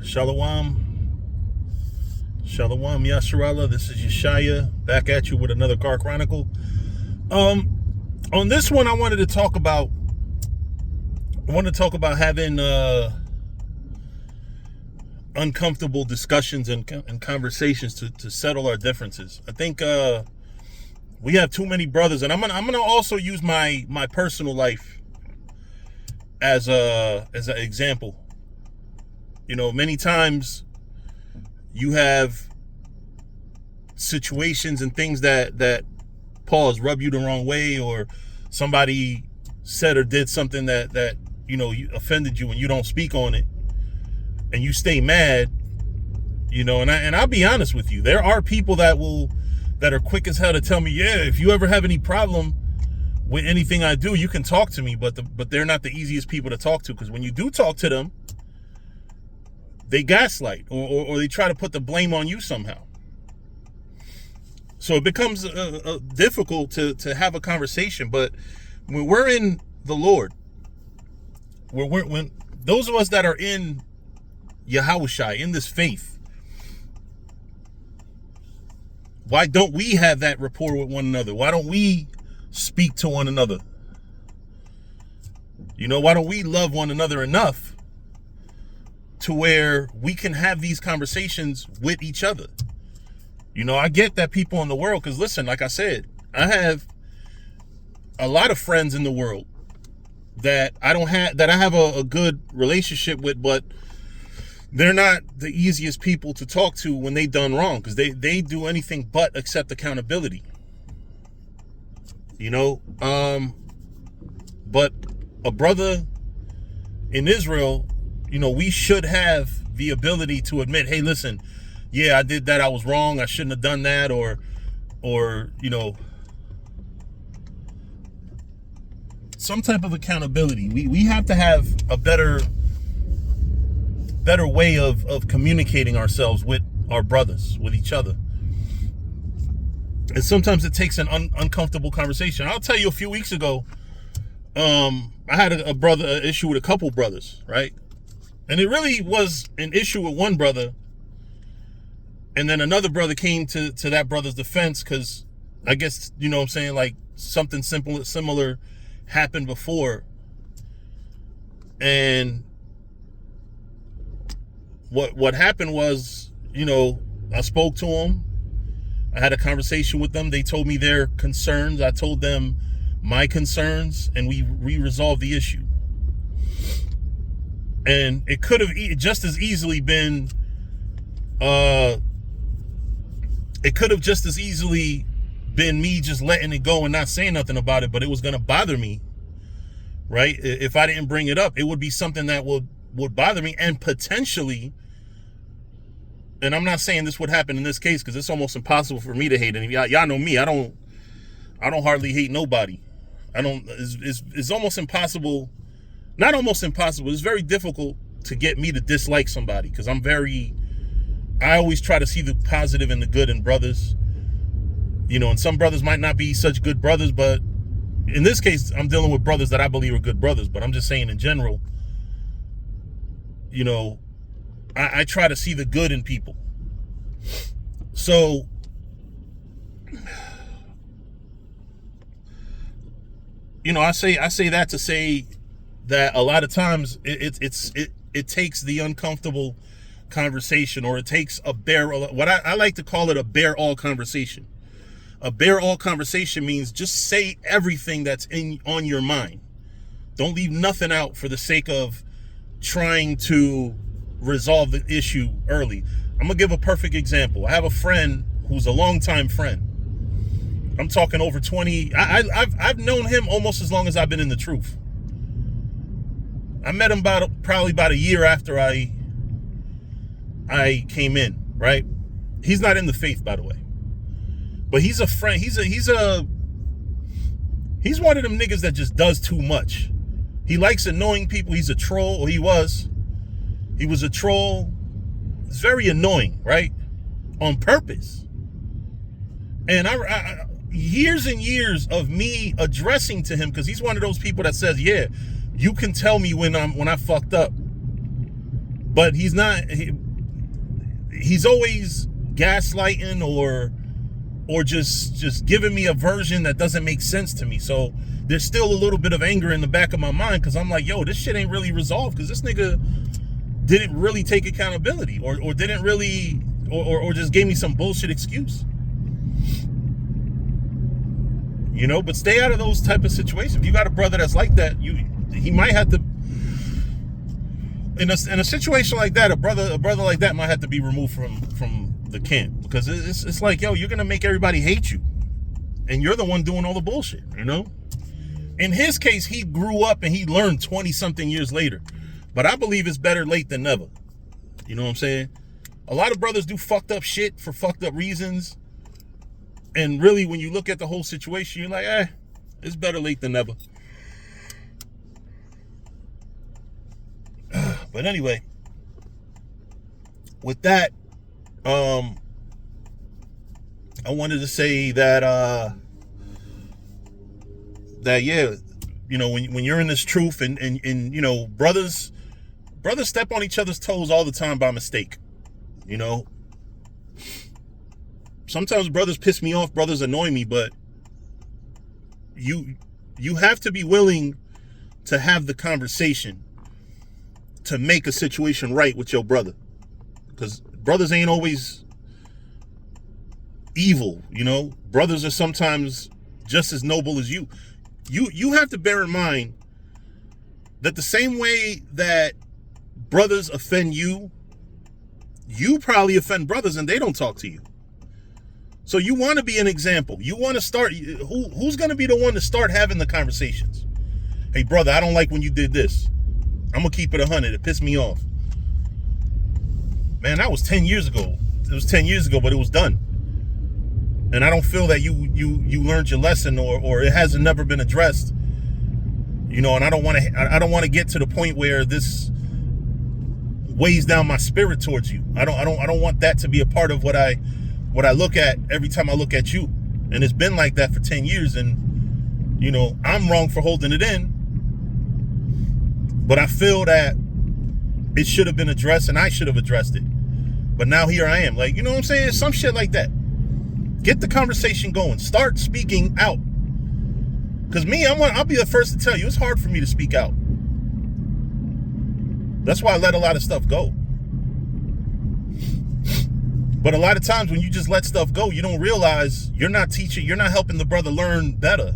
Shalom. Shalom, Yasharallah. This is Yeshaya, back at you with another Car Chronicle. On this one, I wanted to talk about having uncomfortable discussions and conversations to settle our differences. I think we have too many brothers, and I'm gonna also use my personal life as an example. You know, many times you have situations and things that rub you the wrong way, or somebody said or did something that offended you, and you don't speak on it, and you stay mad. And I'll be honest with you, there are people that are quick as hell to tell me, yeah, if you ever have any problem with anything I do, you can talk to me, but they're not the easiest people to talk to, because when you do talk to them, they gaslight or they try to put the blame on you somehow. So it becomes difficult to have a conversation. But when we're in the Lord, when those of us that are in Yahushua, in this faith, why don't we have that rapport with one another? Why don't we speak to one another? Why don't we love one another enough to where we can have these conversations with each other? I get that people in the world, because listen, like I said, I have a lot of friends in the world that I have a good relationship with, but they're not the easiest people to talk to when they done wrong, because they do anything but accept accountability. But a brother in Israel, we should have the ability to admit, hey, listen, yeah, I did that, I was wrong, I shouldn't have done that, or some type of accountability. We have to have a better way of communicating ourselves with our brothers, with each other. And sometimes it takes an uncomfortable conversation. I'll tell you, a few weeks ago, I had an issue with a couple brothers, right? And it really was an issue with one brother, and then another brother came to that brother's defense, because I guess, like something similar happened before. And what happened was, I spoke to them, I had a conversation with them, they told me their concerns, I told them my concerns, and we resolved the issue. And it could have just as easily been me just letting it go and not saying nothing about it, but it was going to bother me, right? If I didn't bring it up, it would be something that would bother me, and potentially, and I'm not saying this would happen in this case, because it's almost impossible for me to hate anybody. Y'all know me, I don't hardly hate nobody. It's almost impossible. Not almost impossible. It's very difficult to get me to dislike somebody, because I always try to see the positive and the good in brothers. And some brothers might not be such good brothers, but in this case, I'm dealing with brothers that I believe are good brothers. But I'm just saying in general, I try to see the good in people. So I say that to say that a lot of times it takes the uncomfortable conversation, or it takes what I like to call it a bare all conversation. A bare all conversation means just say everything that's on your mind. Don't leave nothing out for the sake of trying to resolve the issue early. I'm gonna give a perfect example. I have a friend who's a longtime friend. I'm talking over 20. I've known him almost as long as I've been in the truth. I met him probably about a year after I came in, right? He's not in the faith, by the way, but he's a friend. He's one of them niggas that just does too much. He likes annoying people. He's a troll, or he was a troll. It's very annoying, right? On purpose. And I years and years of me addressing to him, because he's one of those people that says, yeah, you can tell me when I fucked up. but he's not, he's always gaslighting or just giving me a version that doesn't make sense to me. So there's still a little bit of anger in the back of my mind, because I'm like, yo, this shit ain't really resolved, because this nigga didn't really take accountability, or didn't really, or just gave me some bullshit excuse. You know, but stay out of those type of situations. If you got a brother that's like that, he might have to, in a situation like that, a brother like that might have to be removed from the camp, because it's like, yo, you're gonna make everybody hate you, and you're the one doing all the bullshit. You know, in his case, he grew up and he learned 20 something years later, but I believe it's better late than never. You know what I'm saying? A lot of brothers do fucked up shit for fucked up reasons, and really, when you look at the whole situation, you're like, it's better late than never. But anyway, with that, I wanted to say that yeah, you know, when you're in this truth, and you know, brothers step on each other's toes all the time by mistake. You know, sometimes brothers piss me off, brothers annoy me, but you have to be willing to have the conversation to make a situation right with your brother, because brothers ain't always evil. You know, brothers are sometimes just as noble as you. You have to bear in mind that the same way that brothers offend you, you probably offend brothers and they don't talk to you. So you want to be an example. You want to start, who's going to be the one to start having the conversations? Hey, brother, I don't like when you did this. I'm going to keep it 100. It pissed me off. Man, that was 10 years ago. It was 10 years ago, but it was done. And I don't feel that you learned your lesson, or it hasn't never been addressed. You know, and I don't want to get to the point where this weighs down my spirit towards you. I don't want that to be a part of what I look at every time I look at you. And it's been like that for 10 years, and you know, I'm wrong for holding it in. But I feel that it should have been addressed, and I should have addressed it. But now here I am, like, you know what I'm saying? Some shit like that. Get the conversation going. Start speaking out. Because me, I'll be the first to tell you, it's hard for me to speak out. That's why I let a lot of stuff go. But a lot of times when you just let stuff go, you don't realize you're not helping the brother learn better.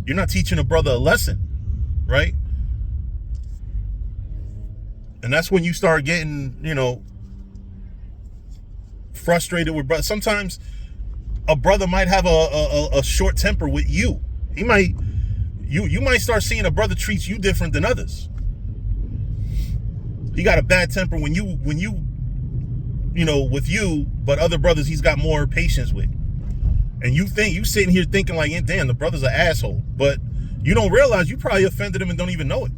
You're not teaching a brother a lesson, right? And that's when you start getting, you know, frustrated with brothers. Sometimes a brother might have a short temper with you. You might start seeing a brother treats you different than others. He got a bad temper when you know, with you, but other brothers he's got more patience with. And you sitting here thinking like, damn, the brother's an asshole. But you don't realize you probably offended him and don't even know it.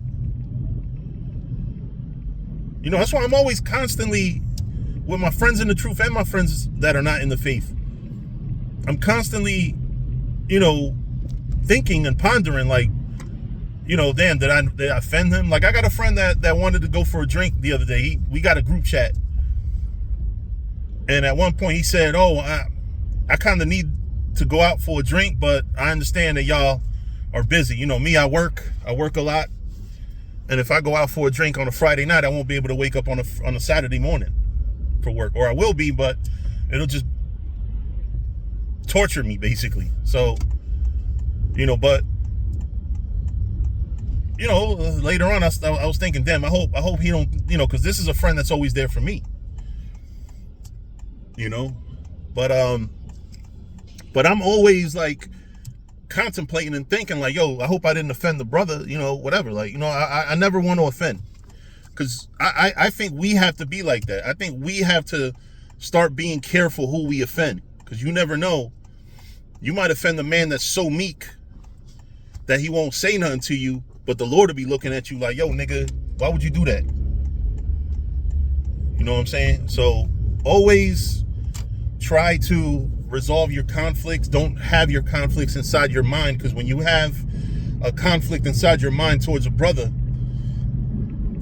You know, that's why I'm always constantly, with my friends in the truth and my friends that are not in the faith, I'm constantly, you know, thinking and pondering, like, you know, damn, did I offend him? Like, I got a friend that wanted to go for a drink the other day. We got a group chat. And at one point he said, I kind of need to go out for a drink, but I understand that y'all are busy. You know, me, I work a lot. And if I go out for a drink on a Friday night, I won't be able to wake up on a Saturday morning for work. Or I will be, but it'll just torture me, basically. So, you know, but, you know, later on, I was thinking, damn, I hope he don't, you know, because this is a friend that's always there for me. You know? But I'm always, like, contemplating and thinking like, yo, I hope I didn't offend the brother, you know, whatever. Like, you know, I never want to offend, because I think we have to be like that. I think we have to start being careful who we offend, because you never know. You might offend a man that's so meek that he won't say nothing to you, but the Lord will be looking at you like, yo, nigga, why would you do that? You know what I'm saying? So always try to resolve your conflicts. Don't have your conflicts inside your mind, because when you have a conflict inside your mind towards a brother,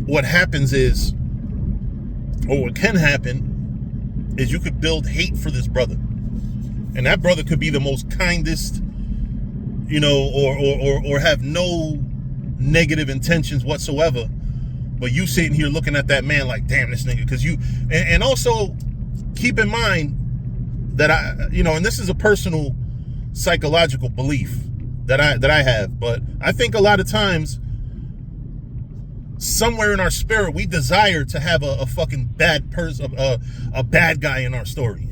what happens is or what can happen, is you could build hate for this brother. And that brother could be the most kindest, you know, or have no negative intentions whatsoever. But you sitting here looking at that man like, damn, this nigga, because you, and also keep in mind that and this is a personal psychological belief that I have, but I think a lot of times somewhere in our spirit we desire to have a fucking bad person, a bad guy in our story.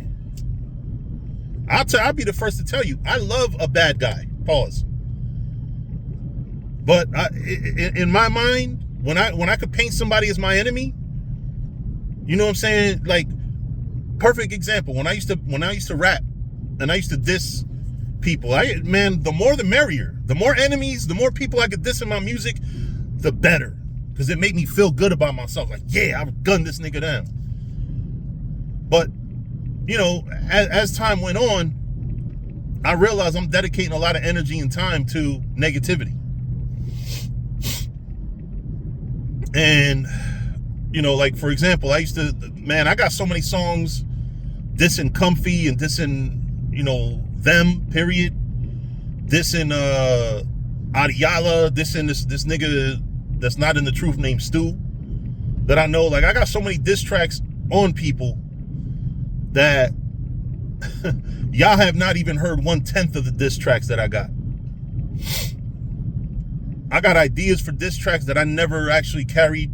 I'll be the first to tell you, I love a bad guy. Pause. But in my mind, when I could paint somebody as my enemy, you know what I'm saying? Like, perfect example. When I used to rap and I used to diss people, the more the merrier. The more enemies, the more people I could diss in my music, the better. Because it made me feel good about myself. Like, yeah, I gunned this nigga down. But, you know, as time went on, I realized I'm dedicating a lot of energy and time to negativity. And, you know, like, for example, I got so many songs dissing Comfy and dissing, you know, them, period. Dissing Adiala, dissing this nigga that's not in the truth named Stu, that I know. Like, I got so many diss tracks on people that y'all have not even heard 1/10 of the diss tracks that I got. I got ideas for diss tracks that I never actually carried.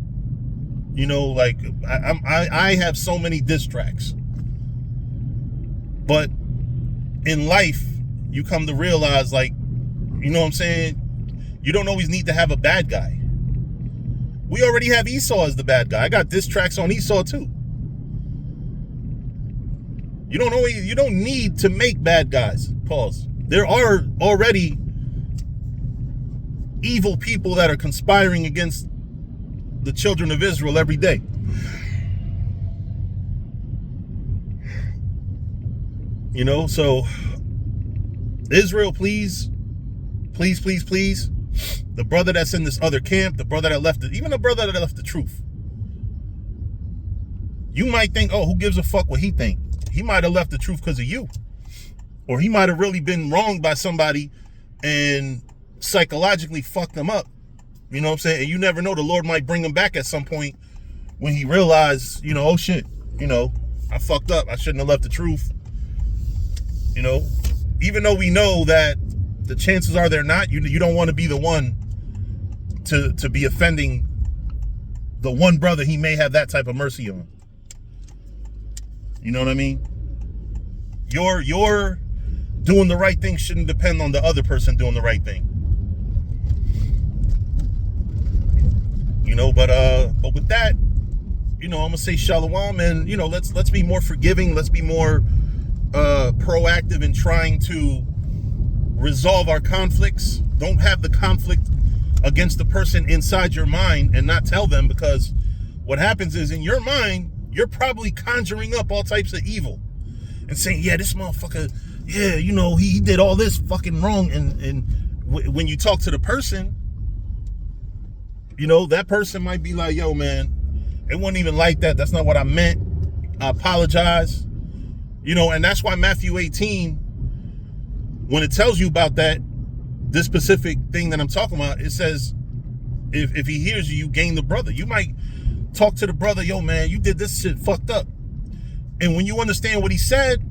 You know, like, I have so many diss tracks. But in life, you come to realize, like, you know what I'm saying? You don't always need to have a bad guy. We already have Esau as the bad guy. I got diss tracks on Esau too. You don't need to make bad guys. Pause. There are already evil people that are conspiring against the children of Israel every day. You know, so Israel, please. The brother that's in this other camp, the brother that left it, even the brother that left the truth. You might think, oh, who gives a fuck what he think? He might have left the truth because of you. Or he might have really been wronged by somebody and psychologically fucked them up. You know what I'm saying? And you never know, the Lord might bring him back at some point when he realized, you know, oh shit, you know, I fucked up. I shouldn't have left the truth. You know, even though we know that the chances are they're not, you don't want to be the one to be offending the one brother he may have that type of mercy on. You know what I mean? Your doing the right thing shouldn't depend on the other person doing the right thing. You know, but with that, you know, I'm gonna say shalom, and you know, let's be more forgiving. Let's be more proactive in trying to resolve our conflicts. Don't have the conflict against the person inside your mind and not tell them, because what happens is, in your mind, you're probably conjuring up all types of evil and saying, yeah, this motherfucker, yeah, you know, he did all this fucking wrong. And when you talk to the person, you know, that person might be like, yo, man, it wasn't even like that. That's not what I meant. I apologize. You know, and that's why Matthew 18, when it tells you about this specific thing that I'm talking about, it says, if he hears you, you gain the brother. You might talk to the brother, yo, man, you did this shit fucked up. And when you understand what he said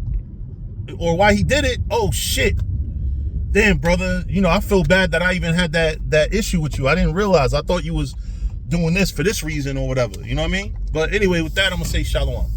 or why he did it, oh shit, damn, brother, you know, I feel bad that I even had that issue with you. I didn't realize. I thought you was doing this for this reason or whatever. You know what I mean? But anyway, with that, I'm gonna say shalom.